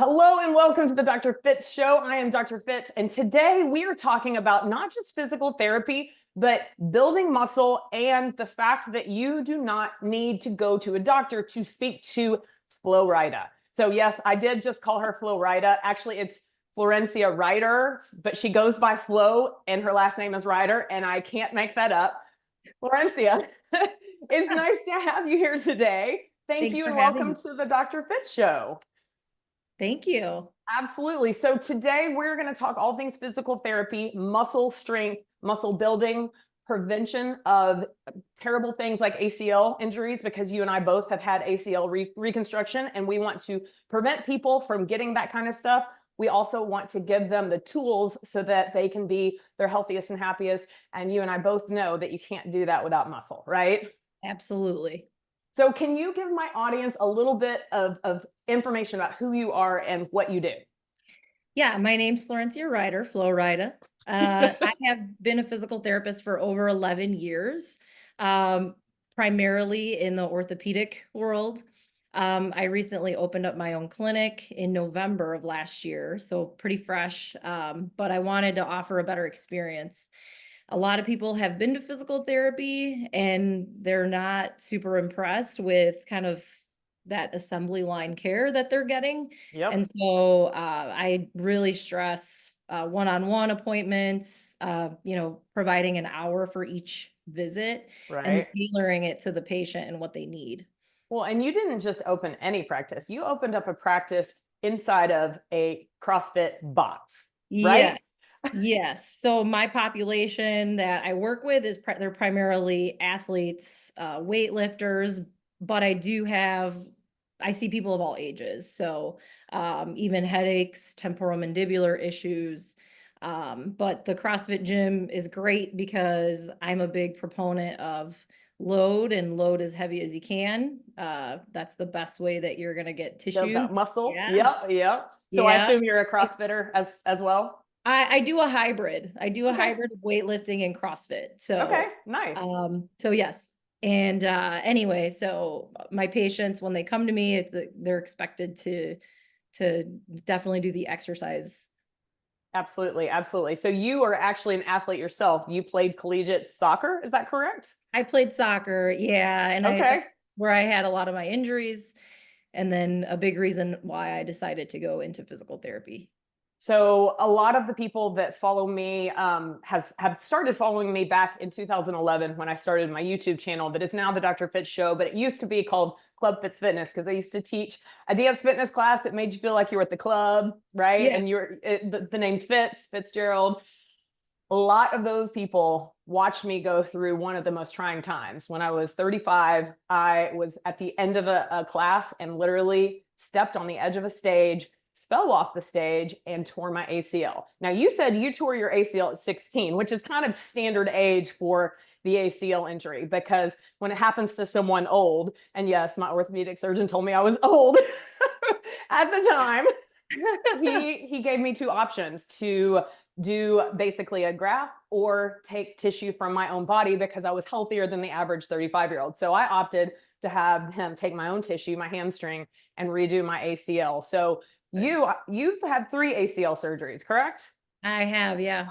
Hello and welcome to the Dr. Fitz Show. I am Dr. Fitz, and today we are talking about not just physical therapy, but building muscle and the fact that you do not need to go to a doctor to speak to Flo Rida. So yes, I did just call her Flo Rida. Actually, it's Florencia Rider, but she goes by Flo and her last name is Rider, and I can't make that up. Florencia, it's nice to have you here today. Thank Thanks you for and having welcome me. to the Dr. Fitz Show. Thank you. Absolutely. So today we're going to talk all things physical therapy, muscle strength, muscle building, prevention of terrible things like ACL injuries, because you and I both have had ACL reconstruction and we want to prevent people from getting that kind of stuff. We also want to give them the tools so that they can be their healthiest and happiest. And you and I both know that you can't do that without muscle, right? Absolutely. So can you give my audience a little bit of information about who you are and what you do? Yeah, my name's Florencia Rider, Flo Rida. I have been a physical therapist for over 11 years, um, primarily in the orthopedic world. I recently opened up my own clinic in November of last year, so pretty fresh, but I wanted to offer a better experience. A lot of people have been to physical therapy and they're not super impressed with kind of that assembly line care that they're getting. Yep. And so I really stress one-on-one appointments, providing an hour for each visit and Right. tailoring it to the patient and what they need. Well, and you didn't just open any practice. You opened up a practice inside of a CrossFit box, right? Yes. Yes. So my population that I work with is they're primarily athletes, weightlifters, but I see people of all ages. So even headaches, temporomandibular issues. But the CrossFit gym is great because I'm a big proponent of load as heavy as you can. That's the best way that you're going to get Build tissue. that muscle. Yeah. Yep, yep. So I Yeah. assume you're a CrossFitter as well. I do a hybrid. I do a Okay. hybrid of weightlifting and CrossFit. Okay. Nice. So yes. And anyway, so my patients when they come to me, they're expected to definitely do the exercise. Absolutely, absolutely. So you are actually an athlete yourself. You played collegiate soccer, is that correct? I played soccer, yeah, and Okay. that's where I had a lot of my injuries, and then a big reason why I decided to go into physical therapy. So a lot of the people that follow me have started following me back in 2011 when I started my YouTube channel that is now the Dr. Fitz Show, but it used to be called Club Fitz Fitness because I used to teach a dance fitness class that made you feel like you were at the club, right? Yeah. And the name Fitz, Fitzgerald. A lot of those people watched me go through one of the most trying times. When I was 35, I was at the end of a class and literally stepped on the edge of a stage, fell off the stage, and tore my ACL. Now, you said you tore your ACL at 16, which is kind of standard age for the ACL injury because when it happens to someone old, and yes, my orthopedic surgeon told me I was old at the time, he gave me two options to do basically a graft or take tissue from my own body because I was healthier than the average 35-year-old. So I opted to have him take my own tissue, my hamstring, and redo my ACL. So you've had three ACL surgeries, correct? I have, yeah.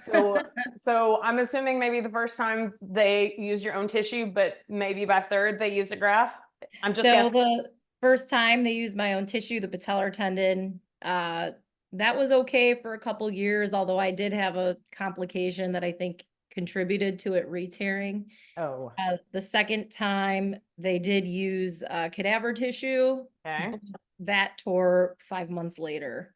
So so I'm assuming maybe the first time they used your own tissue, but maybe by third they used a graft. I'm just So guessing. the first time they used my own tissue, the patellar tendon, that was okay for a couple years, although I did have a complication that I think contributed to it re-tearing. Oh, The second time they did use cadaver tissue, okay. but that tore 5 months later.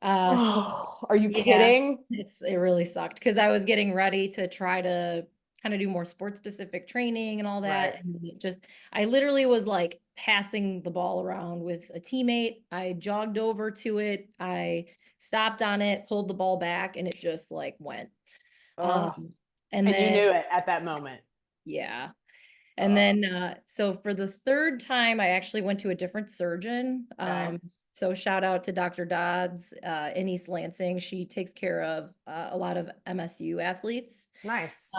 So Oh, are you yeah, kidding? it really sucked because I was getting ready to try to kind of do more sports specific training and all that. Right. And I literally was like passing the ball around with a teammate. I jogged over to it. I stopped on it, pulled the ball back, and it just like went. Oh, Um, and and you then, knew it at that moment. yeah. And then, so for the third time, I actually went to a different surgeon. Okay. So shout out to Dr. Dodds in East Lansing. She takes care of a lot of MSU athletes. Nice.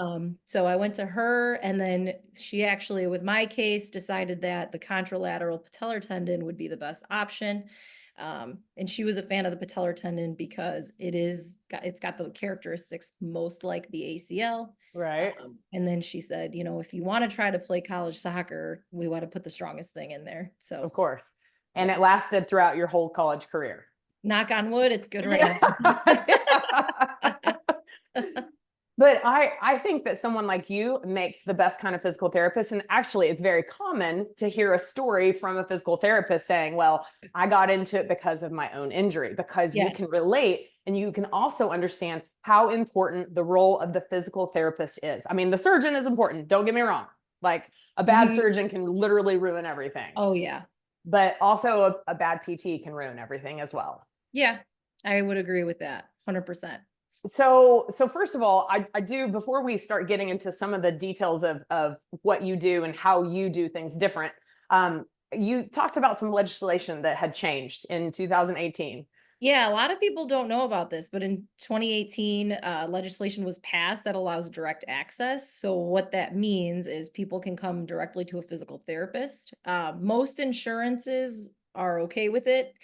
So I went to her, and then she actually, with my case, decided that the contralateral patellar tendon would be the best option. And she was a fan of the patellar tendon because it's got the characteristics most like the ACL. Right. And then she said, if you want to try to play college soccer, we want to put the strongest thing in there. Of So course. And yeah, it lasted throughout your whole college career. knock on wood, it's good right Yeah. now. But I think that someone like you makes the best kind of physical therapist. And actually, it's very common to hear a story from a physical therapist saying, well, I got into it because of my own injury, because you can Yes. relate and you can also understand how important the role of the physical therapist is. I mean, the surgeon is important. Don't get me wrong. Like a bad Mhm. surgeon can literally ruin everything, Oh, yeah. but also a bad PT can ruin everything as well. Yeah, I would agree with that 100%. So first of all, I do, before we start getting into some of the details of what you do and how you do things different, you talked about some legislation that had changed in 2018. Yeah, a lot of people don't know about this, but in 2018, legislation was passed that allows direct access. So what that means is people can come directly to a physical therapist. Most insurances are okay with it.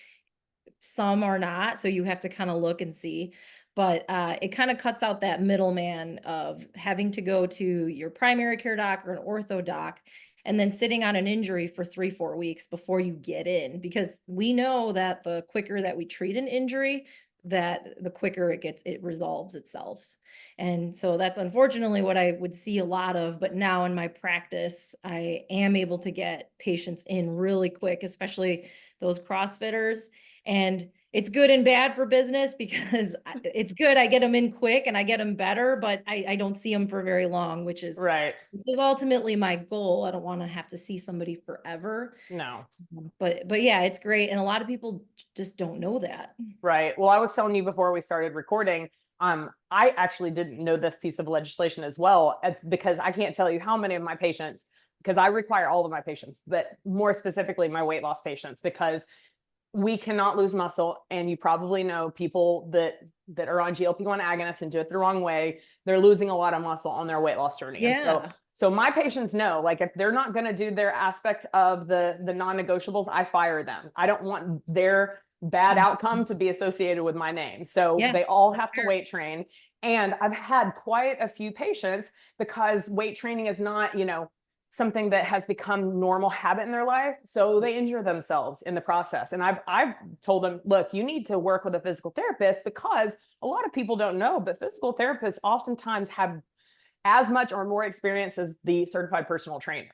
Some are not, so you have to kind of look and see. But it kind of cuts out that middleman of having to go to your primary care doc or an ortho doc and then sitting on an injury for 3-4 weeks before you get in, because we know that the quicker that we treat an injury, that the quicker it resolves itself. And so that's unfortunately what I would see a lot of. But now in my practice, I am able to get patients in really quick, especially those CrossFitters. And it's good and bad for business because it's good. I get them in quick and I get them better, but I don't see them for very long, Right. which is ultimately my goal. I don't want to have to see somebody forever. No. But yeah, it's great. And a lot of people just don't know that. Right. Well, I was telling you before we started recording, I actually didn't know this piece of legislation as well, as because I can't tell you how many of my patients, because I require all of my patients, but more specifically my weight loss patients, because we cannot lose muscle. And you probably know people that are on GLP-1 agonists and do it the wrong way. They're losing a lot of muscle on their weight loss journey. And Yeah. so my patients know, like, if they're not going to do their aspect of the non-negotiables, I fire them. I don't want their bad outcome to be associated with my name. So Yeah. they all have to weight train. And I've had quite a few patients, because weight training is not, something that has become normal habit in their life. So they injure themselves in the process. And I've told them, look, you need to work with a physical therapist, because a lot of people don't know, but physical therapists oftentimes have as much or more experience as the certified personal trainer.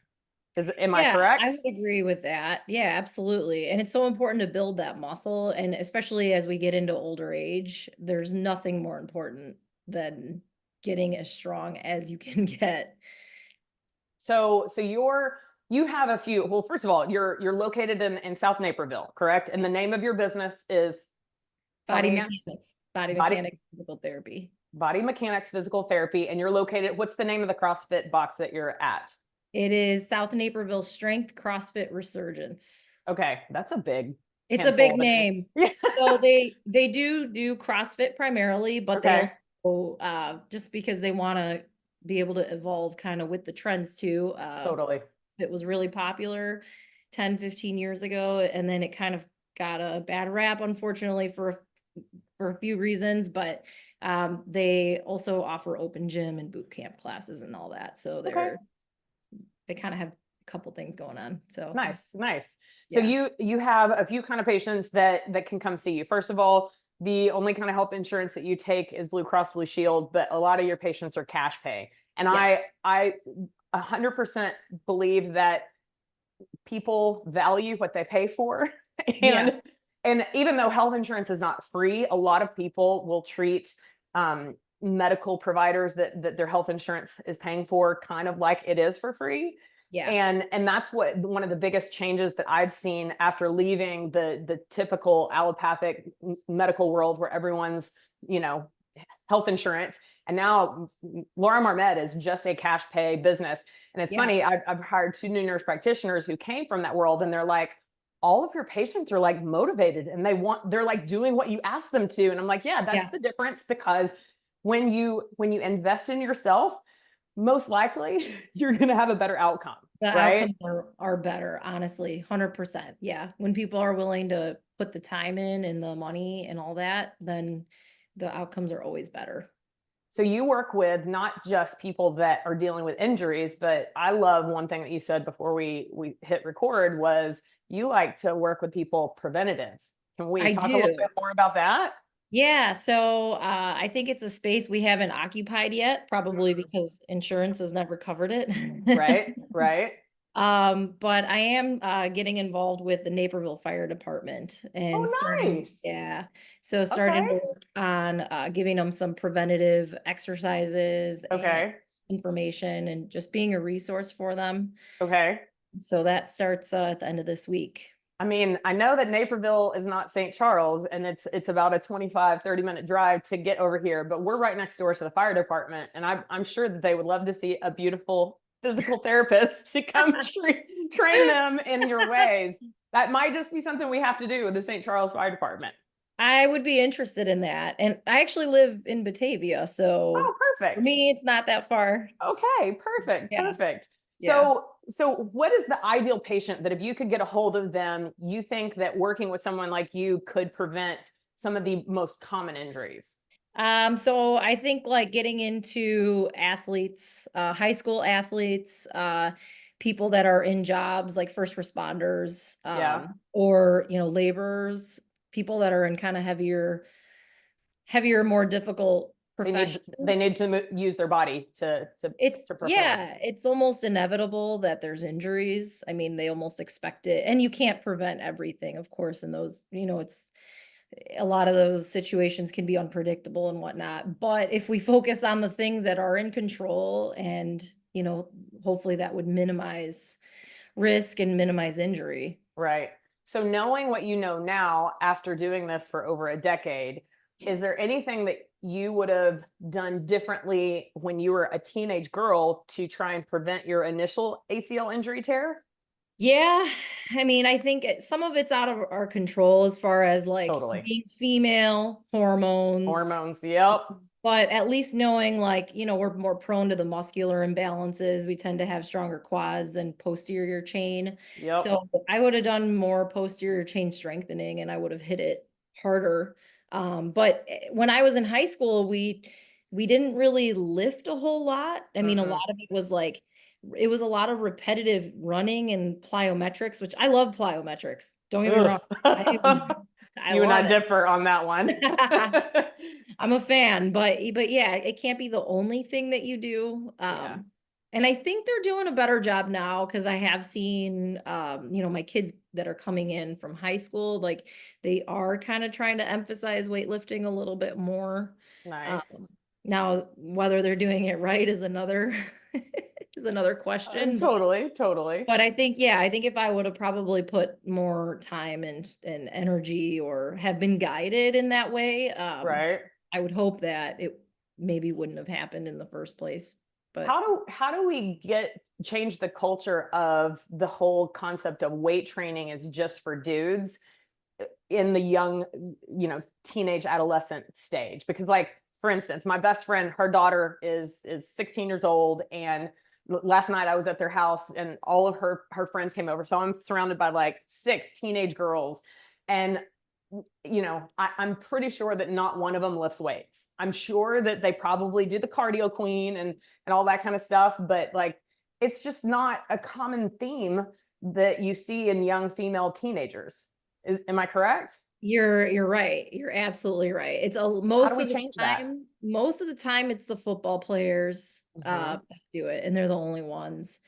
Am I Yeah, I correct? would agree with that. Yeah, absolutely. And it's so important to build that muscle. And especially as we get into older age, there's nothing more important than getting as strong as you can get. So you have a few. Well, first of all, you're located in South Naperville, correct? And the name of your business is, tell Body me again. mechanics, body Body mechanics, physical therapy. Body Mechanics Physical Therapy, and you're located. What's the name of the CrossFit box that you're at? It is South Naperville Strength CrossFit Resurgence. Okay, that's a big It's a handful big of a name. name. Yeah. So they do CrossFit primarily, but they Okay. also just because they want to be able to evolve kind of with the trends too. Totally. It was really popular 10-15 years ago, and then it kind of got a bad rap, unfortunately, for a few reasons. But they also offer open gym and boot camp classes and all that. So Okay. they kind of have a couple things going on. So Nice, nice. So yeah. you have a few kind of patients that can come see you. First of all, the only kind of health insurance that you take is Blue Cross Blue Shield, but a lot of your patients are cash pay. And Yes. I 100% believe that people value what they pay for. Yeah. And even though health insurance is not free, a lot of people will treat medical providers that their health insurance is paying for kind of like it is for free. Yeah. And that's what one of the biggest changes that I've seen after leaving the typical allopathic medical world, where everyone's, health insurance. And now Laura Marmed is just a cash pay business. And it's Yeah. funny, I've hired 2 new nurse practitioners who came from that world, and they're like, all of your patients are like motivated and they're like doing what you ask them to. And I'm like, yeah, that's Yeah. the difference, because when you invest in yourself, most likely you're going to have a better outcome, The right? outcomes are better, honestly, 100%. Yeah. When people are willing to put the time in and the money and all that, then the outcomes are always better. So you work with not just people that are dealing with injuries, but I love one thing that you said before we hit record was you like to work with people preventative. Can we I talk a little do. bit more about that? Yeah, so I think it's a space we haven't occupied yet, probably because insurance has never covered it. Right, right. But I am getting involved with the Naperville Fire Department and Oh, starting, nice. yeah. So Okay. starting to work on giving them some preventative exercises and Okay. information and just being a resource for them. Okay. So that starts at the end of this week. I mean, I know that Naperville is not St. Charles, and it's about a 25-30 minute drive to get over here, but we're right next door to the fire department, and I'm sure that they would love to see a beautiful physical therapist to come train them in your ways. That might just be something we have to do with the St. Charles Fire Department. I would be interested in that. And I actually live in Batavia, so Oh, for perfect. me, it's not that far. Okay, perfect, Yeah. perfect. Yeah. So what is the ideal patient that if you could get a hold of them, you think that working with someone like you could prevent some of the most common injuries? So I think like getting into athletes, high school athletes, people that are in jobs like first responders, Yeah. or laborers, people that are in kind of heavier, more difficult They need professions. to use their body It's to perform. yeah, it's almost inevitable that there's injuries. I mean, they almost expect it. And you can't prevent everything, of course, in those, it's a lot of those situations can be unpredictable and whatnot. But if we focus on the things that are in control and, hopefully that would minimize risk and minimize injury. Right. So knowing what you know now after doing this for over a decade, is there anything that you would have done differently when you were a teenage girl to try and prevent your initial ACL injury tear? Yeah, I mean, I think some of it's out of our control as far as like Totally. being female, hormones, Hormones. Yep. but at least knowing like, we're more prone to the muscular imbalances. We tend to have stronger quads and posterior chain. Yep. So I would have done more posterior chain strengthening and I would have hit it harder. But when I was in high school, we didn't really lift a whole lot. I mean, a Mm-mm. lot of it was a lot of repetitive running and plyometrics, which I love plyometrics. Don't get me Ugh. wrong. I, I You and I love differ on that one. it. I'm a fan, but yeah, it can't be the only thing that you do. Yeah. And I think they're doing a better job now because I have seen, my kids that are coming in from high school, like they are kind of trying to emphasize weightlifting a little bit more. Um, Nice. Now, whether they're doing it right is another is another question. Totally, totally. But I think if I would have probably put more time and energy or have been guided in that way, Right. I would hope that it maybe wouldn't have happened in the first place. But How do we change the culture of the whole concept of weight training is just for dudes in the young, teenage adolescent stage? Because like, for instance, my best friend, her daughter is 16 years old, and last night I was at their house and all of her friends came over. So I'm surrounded by like 6 teenage girls, and I'm pretty sure that not one of them lifts weights. I'm sure that they probably do the cardio queen and all that kind of stuff, but like it's just not a common theme that you see in young female teenagers. Am I correct? you're right. You're absolutely right. It's a How do we change that? most of the time it's the football players Mm-hmm. that do it, and they're the only ones.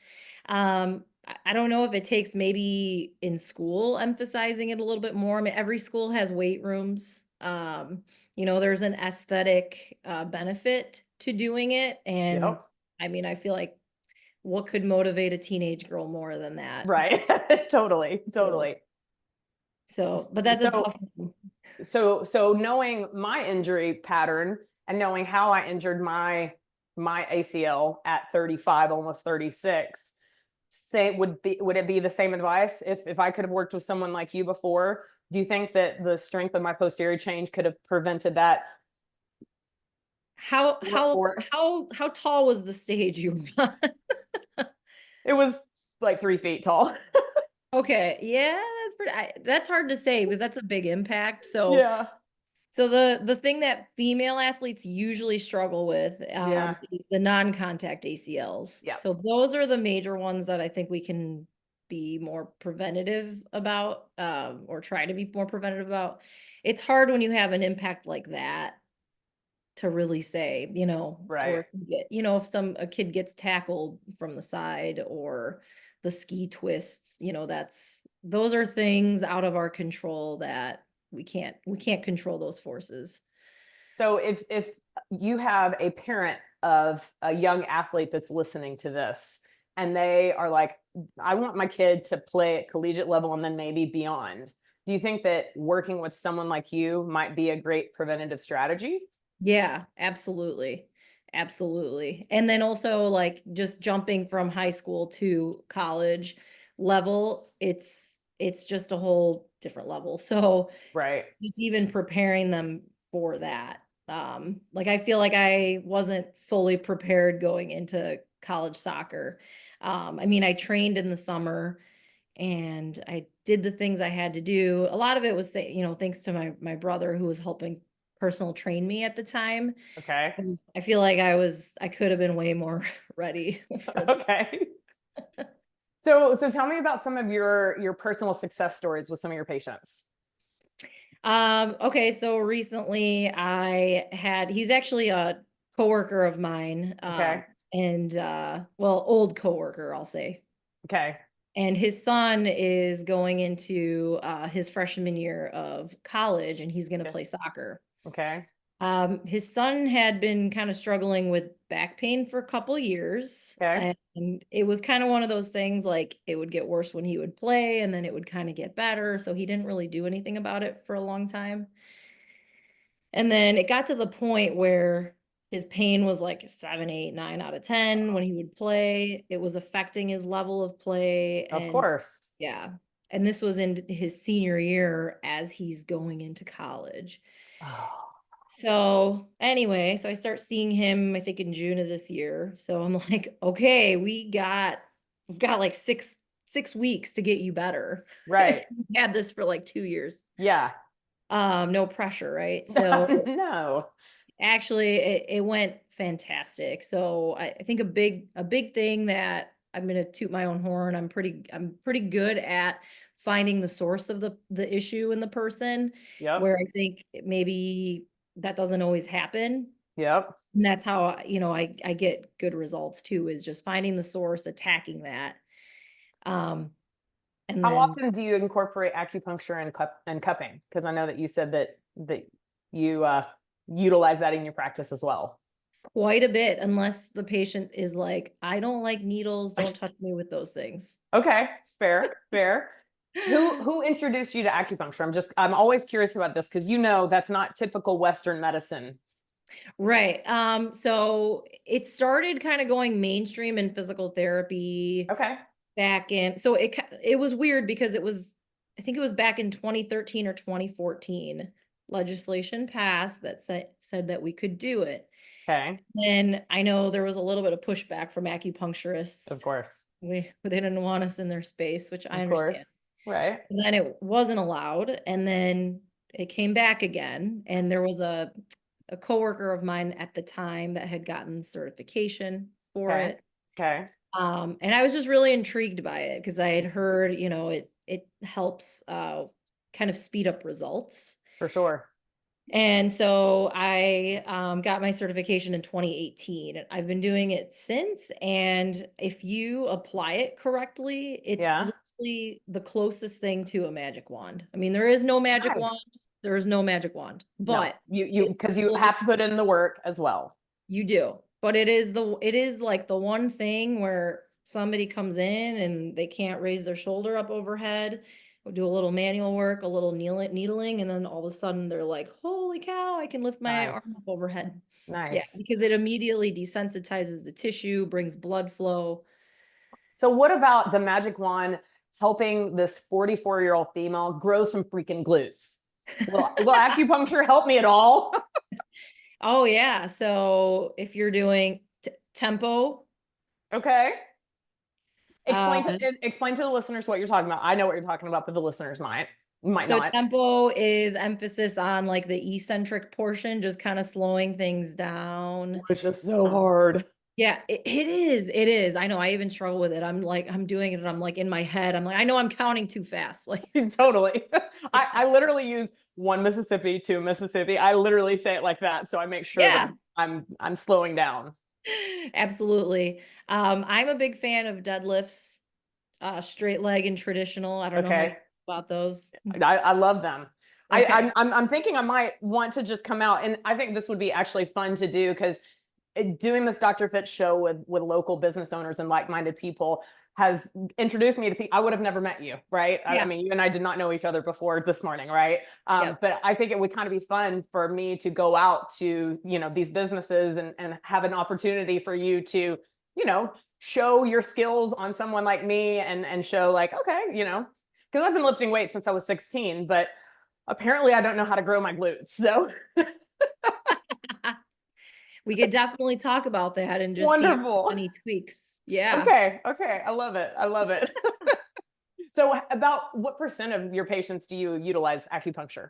I don't know if it takes maybe in school emphasizing it a little bit more. I mean, every school has weight rooms. There's an aesthetic benefit to doing it. And Yep. I mean, I feel like what could motivate a teenage girl more than that? Right. Totally. So, Totally. but that's a So tough one. so knowing my injury pattern and knowing how I injured my ACL at 35, almost 36, would it be the same advice if I could have worked with someone like you before? Do you think that the strength of my posterior change could have prevented that? How how Or how tall was the stage you were on? it was like 3 feet tall. Okay, yeah, that's hard to say because that's a big impact. So Yeah. so the thing that female athletes usually struggle with Yeah. is the non-contact ACLs. Yeah. So those are the major ones that I think we can be more preventative about, or try to be more preventative about. It's hard when you have an impact like that to really say, or Right. if you get, if a kid gets tackled from the side or the ski twists, those are things out of our control that we can't control those forces. So if you have a parent of a young athlete that's listening to this and they are like, I want my kid to play at collegiate level and then maybe beyond, do you think that working with someone like you might be a great preventative strategy? Yeah, absolutely. Absolutely. And then also like just jumping from high school to college level, it's just a whole different level. So Right. just even preparing them for that. Like I feel like I wasn't fully prepared going into college soccer. I mean, I trained in the summer and I did the things I had to do. A lot of it was, thanks to my brother who was helping personal train me at the time. Okay. I feel like I could have been way more ready for that. Okay. So tell me about some of your personal success stories with some of your patients. Okay, so recently he's actually a coworker of mine, Okay. and well, old coworker, I'll say. Okay. And his son is going into his freshman year of college and he's going to Yeah. play soccer. Okay. His son had been kind of struggling with back pain for a couple years. Okay. And it was kind of one of those things like it would get worse when he would play and then it would kind of get better. So he didn't really do anything about it for a long time. And then it got to the point where his pain was like 7, 8, 9 out of 10 when he would play. It was affecting his level of play. Of And course. yeah. And this was in his senior year as he's going into college. Oh, So anyway, so I start seeing him, I think in June of this year. So I'm like, okay, we've got like six weeks to get you better. right. We had this for like 2 years. Yeah. No pressure, right? So No. actually it went fantastic. So I think a big thing that I'm gonna toot my own horn. I'm pretty good at finding the source of the issue in the person, Yep. where I think maybe that doesn't always happen. Yep. And that's how I get good results too, is just finding the source, attacking that. Um, and How then often do you incorporate acupuncture and cupping? Because I know that you said that you utilize that in your practice as well. quite a bit, unless the patient is like, I don't like needles, don't touch me with those things. Okay, fair, fair. Who introduced you to acupuncture? I'm always curious about this because that's not typical Western medicine. Right. So it started kind of going mainstream in physical therapy Okay, back in, so it was weird because I think it was back in 2013 or 2014, legislation passed that said that we could do it. okay, Then I know there was a little bit of pushback from of acupuncturists. course, They didn't want us in their space, which I of understand. course. Right. And then it wasn't allowed, and then it came back again, and there was a coworker of mine at the time that had gotten certification for Okay, it. okay, And I was just really intrigued by it because I had heard, it helps kind of speed up results. for sure. And so I got my certification in 2018. And I've been doing it since. And if you apply it correctly, it's Yeah. literally the closest thing to a magic wand. I mean, there is no magic Nice. wand. There is no magic wand, No, but you it's because you close. have to put in the work as well. You do. But it is like the one thing where somebody comes in and they can't raise their shoulder up overhead. we'll do a little manual work, a little needling, and then all of a sudden they're like, holy cow, I can lift my arm Nice. up overhead. Yeah, Nice. because it immediately desensitizes the tissue, brings blood flow. So what about the magic wand helping this 44-year-old female grow some freaking glutes? Will acupuncture help me at all? Oh yeah. So if you're doing tempo, Okay. uh, Explain to the listeners what you're talking about. I know what you're talking about, but the listeners might so not. tempo is emphasis on like the eccentric portion, just kind of slowing things down. Which is so Um, hard. yeah, it is. It is. I know I even struggle with it. I'm like, I'm doing it and I'm like in my head, I'm like, I know I'm counting too fast. Like, Totally. I literally use one Mississippi, two Mississippi. I literally say it like that. So I make sure that yeah, I'm slowing down. absolutely. I'm a big fan of deadlifts, straight leg and traditional. I don't know how you Okay. feel about those. I love them. Okay. I'm thinking I might want to just come out, and I think this would be actually fun to do because doing this Dr. Fitz show with local business owners and like-minded people has introduced me to people. I would have never met you, right? I Yeah. mean, you and I did not know each other before this morning, right? Yep. But I think it would kind of be fun for me to go out to, these businesses and have an opportunity for you to, show your skills on someone like me and show like, okay, because I've been lifting weights since I was 16, but apparently I don't know how to grow my glutes. So We could definitely talk about that and just see if wonderful. any tweaks. Yeah. Okay. Okay. I love it. I love it. So about what percent of your patients do you utilize acupuncture?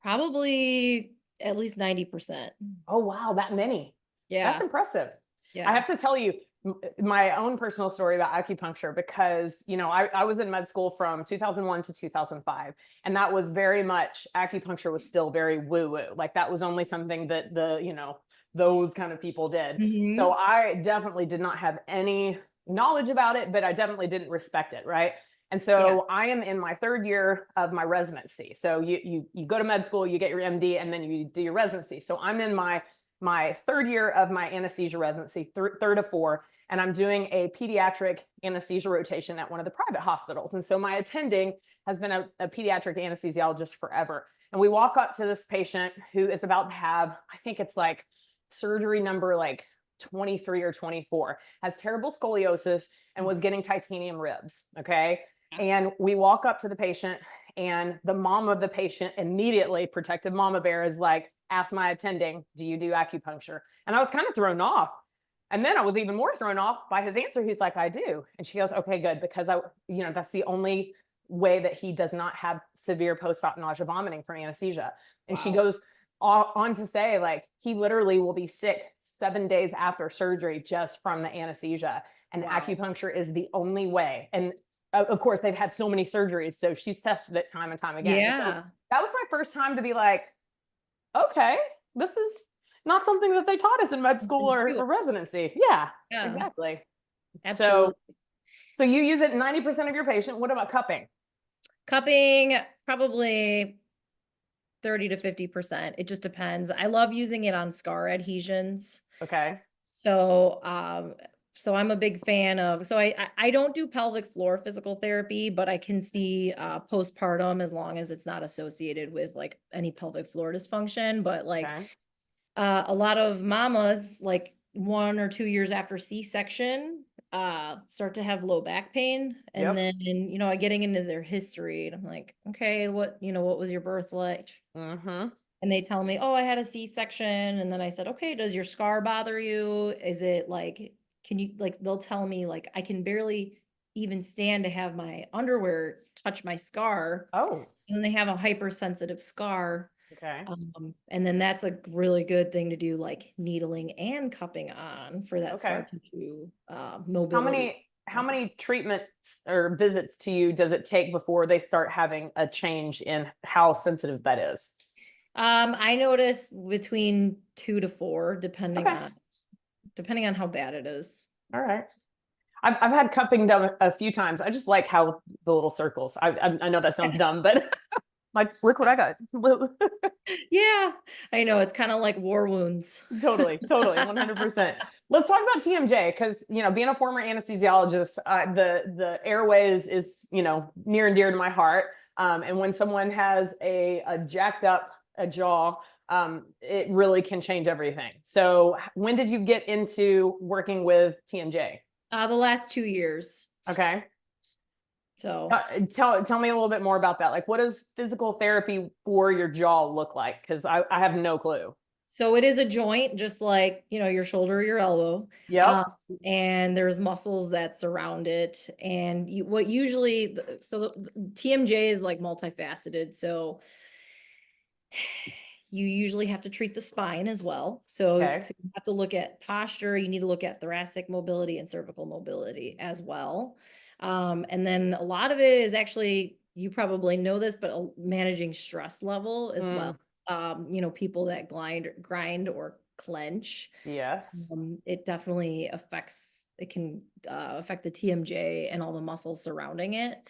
Probably at least 90%. Oh, wow. That many. That's Yeah. impressive. I Yeah. have to tell you my own personal story about acupuncture because, I was in med school from 2001 to 2005. And that was very much, acupuncture was still very woo woo. Like that was only something that those kind of people did. So Hmm. I definitely did not have any knowledge about it, but I definitely didn't respect it. Right. And Yeah. so I am in my third year of my residency. So you go to med school, you get your MD, and then you do your residency. So I'm in my third year of my anesthesia residency, third of four, and I'm doing a pediatric anesthesia rotation at one of the private hospitals. And so my attending has been a pediatric anesthesiologist forever. And we walk up to this patient who is about to have, I think it's like surgery number like 23 or 24, has terrible scoliosis and was getting titanium ribs. Okay. And we walk up to the patient, and the mom of the patient immediately, protective mama bear, is like, ask my attending, do you do acupuncture? And I was kind of thrown off. And then I was even more thrown off by his answer. He's like, I do. And she goes, okay, good. Because that's the only way that he does not have severe post-op nausea vomiting from anesthesia. And she Wow. goes on to say, like, he literally will be sick 7 days after surgery just from the anesthesia. And Wow. acupuncture is the only way. And of course, they've had so many surgeries. So she's tested it time and time again. And so Yeah. that was my first time to be like, okay, this is not something that they taught us in med school or residency. Yeah, Yeah. exactly. So, Absolutely. so you use it 90% of your patient. What about cupping? Cupping, probably 30 to 50%. It just depends. I love using it on scar adhesions. Okay. So, so I'm a big fan of, so I don't do pelvic floor physical therapy, but I can see postpartum as long as it's not associated with like any pelvic floor dysfunction. But like Okay. a lot of mamas, like 1 or 2 years after C-section, start to have low back pain. And Yep. then, getting into their history, and I'm like, okay, what was your birth like? Mm-hmm. And they tell me, oh, I had a C-section. And then I said, okay, does your scar bother you? Is it like, can you, like, they'll tell me, like, I can barely even stand to have my underwear touch my scar. Oh, And then they have a hypersensitive scar. okay. And then that's a really good thing to do, like needling and cupping on for that Okay. scar tissue How mobility. many how many treatments or visits to you does it take before they start having a change in how sensitive that is? I notice between 2 to 4, Okay. depending on how bad it is. All right. I've had cupping done a few times. I just like how the little circles. I know that sounds dumb, but like, look what I got. Yeah, I know it's kind of like war wounds. Totally, totally, 100%. Let's talk about TMJ because, being a former anesthesiologist, the airways is, near and dear to my heart. And when someone has a jacked up a jaw, it really can change everything. So when did you get into working with TMJ? The last 2 years. Okay. So, Tell me a little bit more about that. Like, what does physical therapy for your jaw look like? Because I have no clue. so it is a joint, just like, your shoulder, or your elbow. Um, Yep. and there's muscles that surround it. And what usually, so the TMJ is like multifaceted. So you usually have to treat the spine as well. So Okay. you have to look at posture. You need to look at thoracic mobility and cervical mobility as well. And then a lot of it is actually, you probably know this, but managing stress level as well. Mm, People that grind or clench, yes. it definitely it can affect the TMJ and all the muscles surrounding it.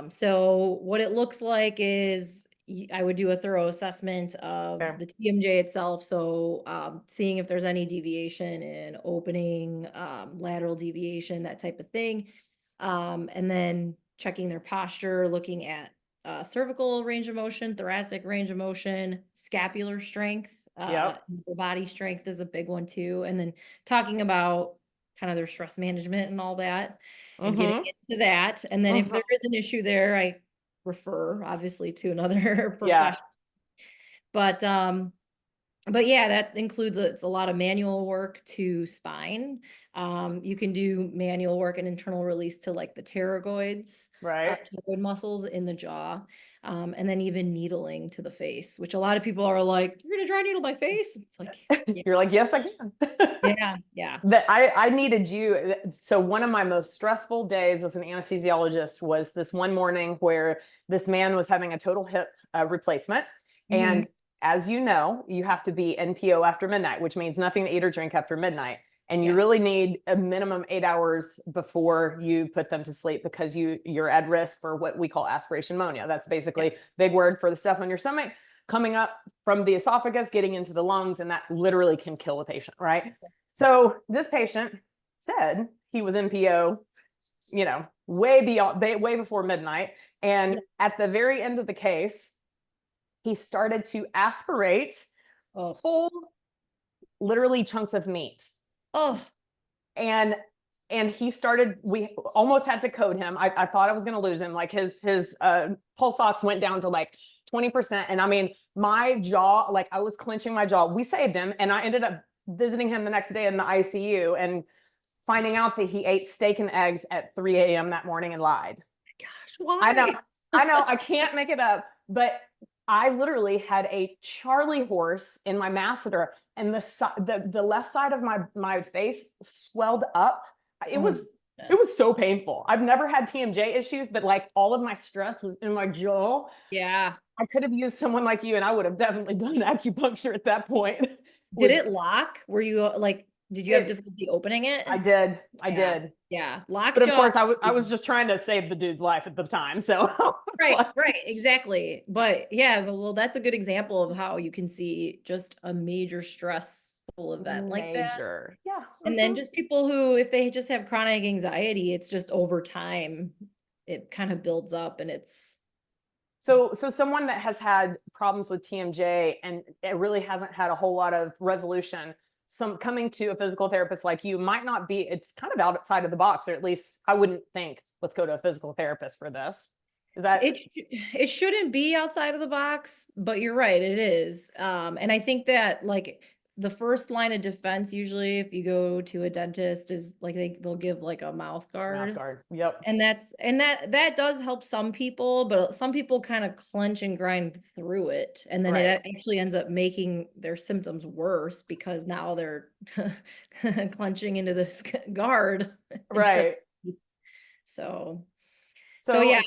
So what it looks like is I would do a thorough assessment of Okay. the TMJ itself. So seeing if there's any deviation in opening, lateral deviation, that type of thing. And then checking their posture, looking at cervical range of motion, thoracic range of motion, scapular strength, Yep. body strength is a big one too. And then talking about kind of their stress management and all that and getting Mm-hmm. into that. And then if Mm-hmm. there is an issue there, I refer obviously to another Yeah. professional. But but yeah, that includes it's a lot of manual work to spine. You can do manual work and internal release to like the Right. pterygoid muscles in the jaw, and then even needling to the face, which a lot of people are like, "You're gonna dry needle my face?" It's like, yeah, You're like, yes, I can. yeah, yeah, That I needed you. So one of my most stressful days as an anesthesiologist was this one morning where this man was having a total hip replacement. hmm And as you know, you have to be NPO after midnight, which means nothing to eat or drink after midnight. And you yeah, really need a minimum 8 hours before you put them to sleep because you're at risk for what we call aspiration pneumonia. That's yeah. basically big word for the stuff on your stomach coming up from the esophagus, getting into the lungs, and that literally can kill a patient, right? So this patient said he was NPO, way beyond, way before midnight. And Yeah. at the very end of the case, he started to aspirate Oh, full, literally chunks of meat. oh, And he started, we almost had to code him. I thought I was going to lose him. Like his pulse ox went down to like 20%. And I mean, my jaw, like I was clenching my jaw. We saved him. And I ended up visiting him the next day in the ICU and finding out that he ate steak and eggs at 3 a.m. that morning and lied. gosh, I know, why? I can't make it up, but I literally had a Charlie horse in my masseter, and the left side of my face swelled up. It Oh my was it goodness. was so painful. I've never had TMJ issues, but like all of my stress was in my jaw. Yeah. I could have used someone like you, and I would have definitely done acupuncture at that point. Did Was it lock? Were you like, did you have it? difficulty opening it? I Yeah. did. Yeah. But of Lockjaw. course, I was just trying to save the dude's life at the time. So, Right, like, right, exactly. But yeah, well, that's a good example of how you can see just a major stressful event like that. major. Yeah. And then just people who, if they just have chronic anxiety, it's just over time, it kind of builds up and it's, So someone that has had problems with TMJ and it really hasn't had a whole lot of resolution, some coming to a physical therapist like you might not be, it's kind of outside of the box, or at least I wouldn't think, let's go to a physical therapist for this. Is that it shouldn't be outside of the box, but you're right, it is. And I think that like the first line of defense usually if you go to a dentist is like they'll give like a mouth mouth guard. guard? Yep. And that does help some people, but some people kind of clench and grind through it, and then it Right. actually ends up making their symptoms worse because now they're clenching into this guard instead Right. of, so so yeah, So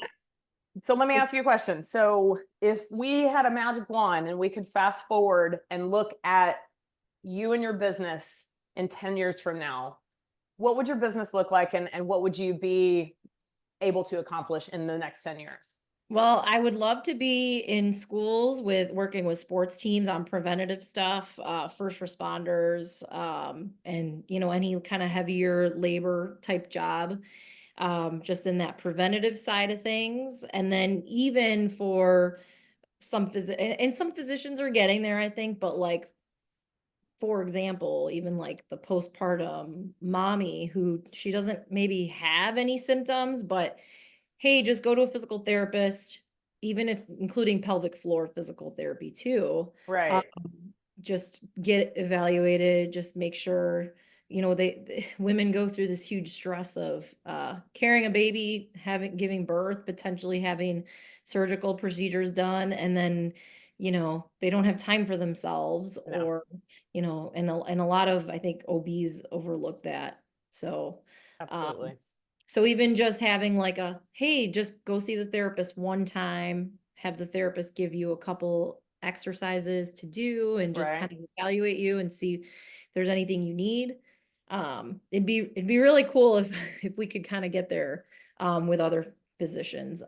so let me it's ask you a question. So if we had a magic wand and we could fast forward and look at you and your business in 10 years from now, what would your business look like and what would you be able to accomplish in the next 10 years? Well, I would love to be in schools with working with sports teams on preventative stuff, first responders, and any kind of heavier labor type job, just in that preventative side of things. And then even for and some physicians are getting there, I think, but like for example, even like the postpartum mommy who she doesn't maybe have any symptoms, but hey, just go to a physical therapist, even if including pelvic floor physical therapy too. Um, Right. just get evaluated, just make sure, women go through this huge stress of carrying a baby, giving birth, potentially having surgical procedures done, and then they don't have time for themselves, No, or and a lot of, I think, OBs overlook that. So um absolutely. so even just having like hey, just go see the therapist one time, have the therapist give you a couple exercises to do and just Right. kind of evaluate you and see if there's anything you need. It'd be really cool if if we could kind of get there with other physicians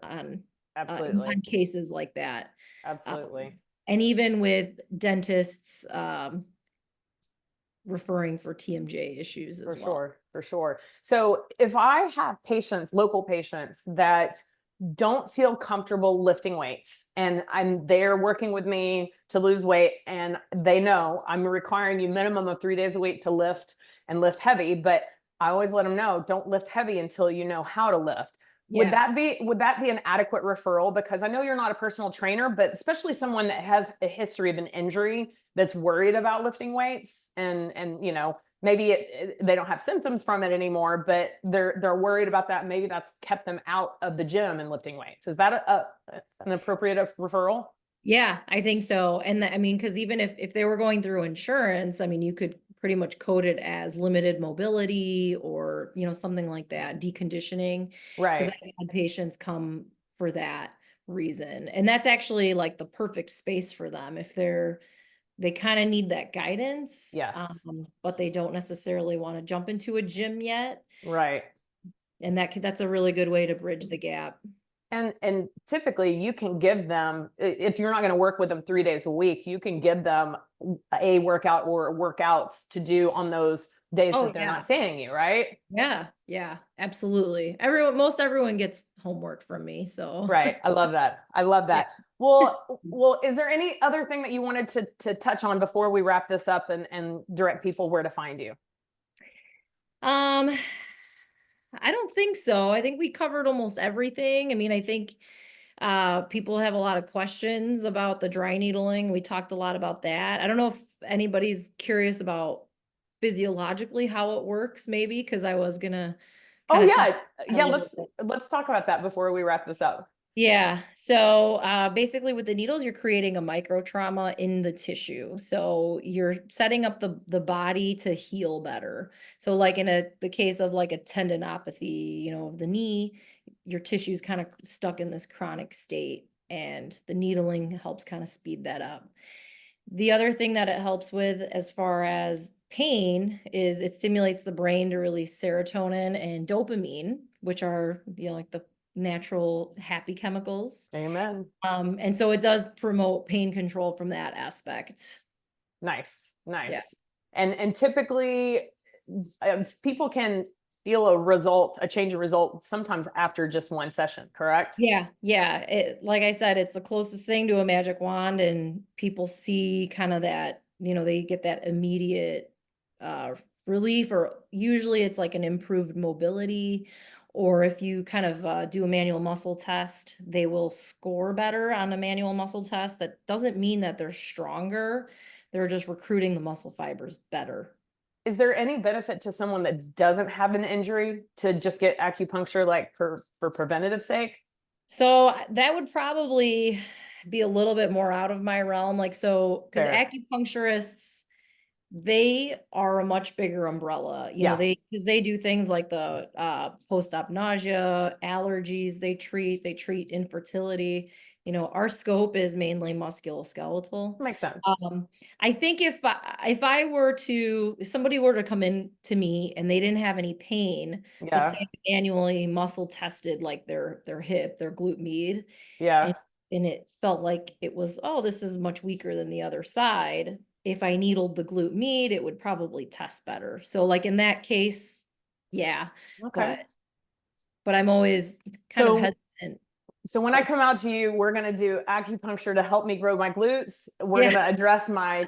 Absolutely. on cases like that. Um, Absolutely. and even with dentists referring for TMJ issues For as well. sure, for sure. So if I have patients, local patients that don't feel comfortable lifting weights and I'm there working with me to lose weight and they know I'm requiring you minimum of 3 days a week to lift and lift heavy, but I always let them know don't lift heavy until you know how to lift. Yeah. Would that be an adequate referral? Because I know you're not a personal trainer, but especially someone that has a history of an injury that's worried about lifting weights and maybe they don't have symptoms from it anymore, but they're worried about that. Maybe that's kept them out of the gym and lifting weights. Is that an appropriate referral? Yeah, I think so. And I mean, because even if they were going through insurance, I mean, you could pretty much code it as limited mobility or, something like that, deconditioning. Because Right. I've had patients come for that reason. And that's actually like the perfect space for them if they kind of need that guidance, Yes. but they don't necessarily want to jump into a gym yet. Right. And that's a really good way to bridge the gap. And typically you can give them, if you're not going to work with them 3 days a week, you can give them a workout or workouts to do on those days Oh that they're yeah. not seeing you, right? Yeah, yeah, absolutely. Most everyone gets homework from me, so Right. I love that. I love yeah. that. Well, is there any other thing that you wanted to touch on before we wrap this up and direct people where to find you? Um, I don't think so. I think we covered almost everything. I mean, I think people have a lot of questions about the dry needling. We talked a lot about that. I don't know if anybody's curious about physiologically how it works, maybe, because I was gonna Oh kind of touch yeah. on that Yeah, a little bit. let's talk about that before we wrap this up. Yeah. So basically with the needles, you're creating a micro trauma in the tissue. So you're setting up the body to heal better. So like in the case of like a tendinopathy, of the knee, your tissue's kind of stuck in this chronic state, and the needling helps kind of speed that up. The other thing that it helps with as far as pain is it stimulates the brain to release serotonin and dopamine, which are, like the natural happy chemicals. Amen. And so it does promote pain control from that aspect. Nice. Yeah. Nice. And typically people can feel a change of result sometimes after just one session, correct? Yeah, yeah. Like I said, it's the closest thing to a magic wand, and people see kind of that, they get that immediate uh relief, or usually it's like an improved mobility, or if you kind of do a manual muscle test, they will score better on a manual muscle test. That doesn't mean that they're stronger. They're just recruiting the muscle fibers better. Is there any benefit to someone that doesn't have an injury to just get acupuncture like for preventative sake? So that would probably be a little bit more out of my realm. Like, so, because Fair. acupuncturists, they are a much bigger umbrella, Yeah. because they do things like the post-op nausea, allergies, they treat infertility. our scope is mainly musculoskeletal. Makes sense. Um, I think if somebody were to come in to me and they didn't have any pain, but say Yeah. I manually muscle tested like their hip, their glute med, and Yeah. it felt like it was, oh, this is much weaker than the other side. If I needled the glute med, it would probably test better. So like in that case, yeah, Okay. but I'm always kind of So hesitant. So when I come out to you, we're going to do acupuncture to help me grow my glutes. We're going Yeah. to address my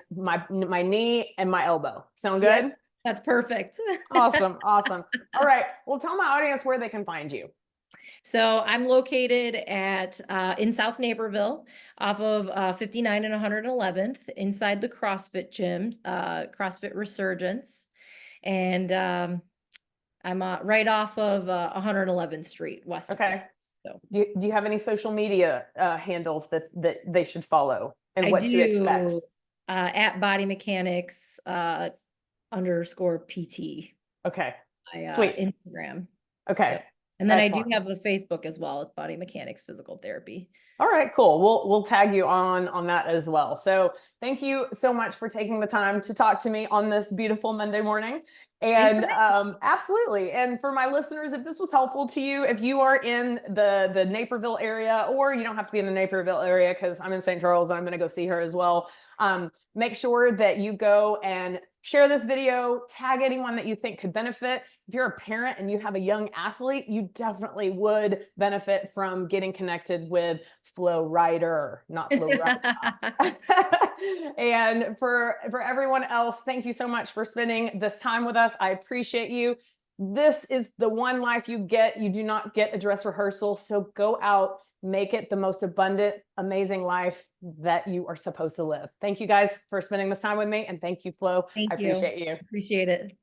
knee and my elbow. Sound Yep. good? That's perfect. Awesome. Awesome. All right. Well, tell my audience where they can find you. So I'm located at in South Naperville off of 59 and 111th inside the CrossFit gym, CrossFit Resurgence. And I'm right off of 111th Street, west of 50. Okay. So Do you have any social media handles that they should follow and I what to expect? do at Body Mechanics underscore PT, Okay. my Sweet. Instagram. So, Okay. and then I do Excellent. have a Facebook as well. It's Body Mechanics Physical Therapy. All right, cool. We'll tag you on that as well. So thank you so much for taking the time to talk to me on this beautiful Monday morning. Thanks for And having absolutely. And for my listeners, if this was helpful to you, if you are in the Naperville area, or you don't have to be in the Naperville area because I'm in St. Charles and I'm going to go see her as well. Make sure that you go and share this video, tag anyone that you think could benefit. If you're a parent and you have a young athlete, you definitely would benefit from getting connected with Flo Rider, not Flo Rider. And for everyone else, thank you so much for spending this time with us. I appreciate you. This is the one life you get. You do not get a dress rehearsal. So go out, make it the most abundant, amazing life that you are supposed to live. Thank you guys for spending this time with me. And thank you, Flo. I Thank you. appreciate you. Appreciate it.